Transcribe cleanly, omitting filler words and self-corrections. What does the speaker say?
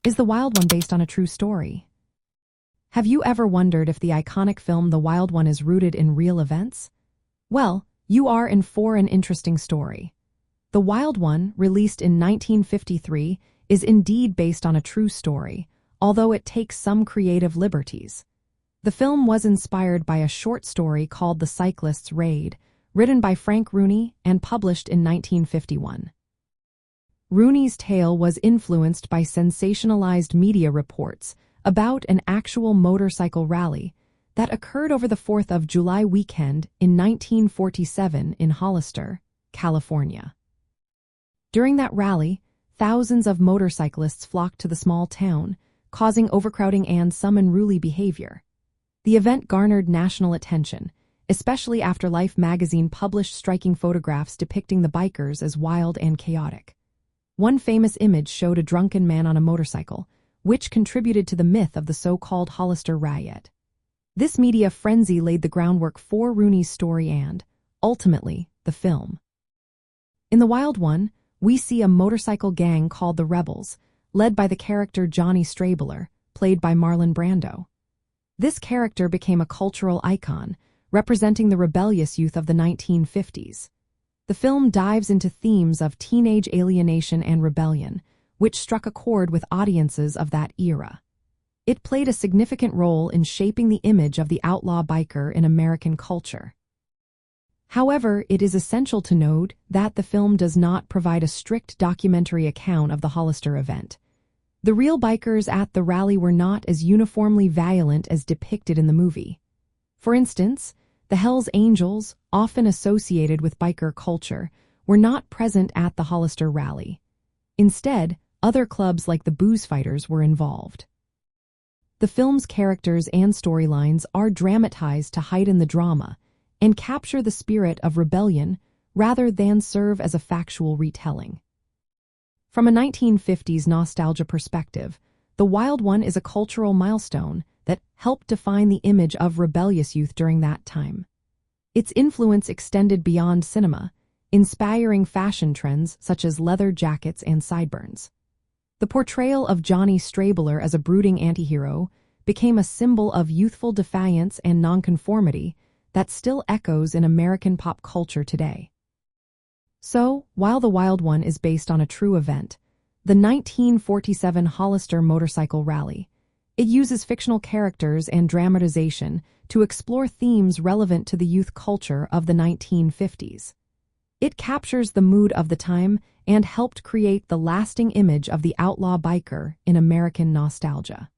Is The Wild One based on a true story? Have you ever wondered if the iconic film The Wild One is rooted in real events? Well, you are in for an interesting story. The Wild One, released in 1953, is indeed based on a true story, although it takes some creative liberties. The film was inspired by a short story called The Cyclist's Raid, written by Frank Rooney and published in 1951. Rooney's tale was influenced by sensationalized media reports about an actual motorcycle rally that occurred over the 4th of July weekend in 1947 in Hollister, California. During that rally, thousands of motorcyclists flocked to the small town, causing overcrowding and some unruly behavior. The event garnered national attention, especially after Life magazine published striking photographs depicting the bikers as wild and chaotic. One famous image showed a drunken man on a motorcycle, which contributed to the myth of the so-called Hollister riot. This media frenzy laid the groundwork for Rooney's story and, ultimately, the film. In The Wild One, we see a motorcycle gang called the Rebels, led by the character Johnny Strabler, played by Marlon Brando. This character became a cultural icon, representing the rebellious youth of the 1950s. The film dives into themes of teenage alienation and rebellion, which struck a chord with audiences of that era. It played a significant role in shaping the image of the outlaw biker in American culture. However, it is essential to note that the film does not provide a strict documentary account of the Hollister event. The real bikers at the rally were not as uniformly violent as depicted in the movie. For instance, the Hells Angels, often associated with biker culture, were not present at the Hollister rally. Instead, other clubs like the Booze Fighters were involved. The film's characters and storylines are dramatized to heighten the drama and capture the spirit of rebellion rather than serve as a factual retelling. From a 1950s nostalgia perspective, The Wild One is a cultural milestone that helped define the image of rebellious youth during that time. Its influence extended beyond cinema, inspiring fashion trends such as leather jackets and sideburns. The portrayal of Johnny Strabler as a brooding antihero became a symbol of youthful defiance and nonconformity that still echoes in American pop culture today. So, while The Wild One is based on a true event, the 1947 Hollister motorcycle rally, it uses fictional characters and dramatization to explore themes relevant to the youth culture of the 1950s. It captures the mood of the time and helped create the lasting image of the outlaw biker in American nostalgia.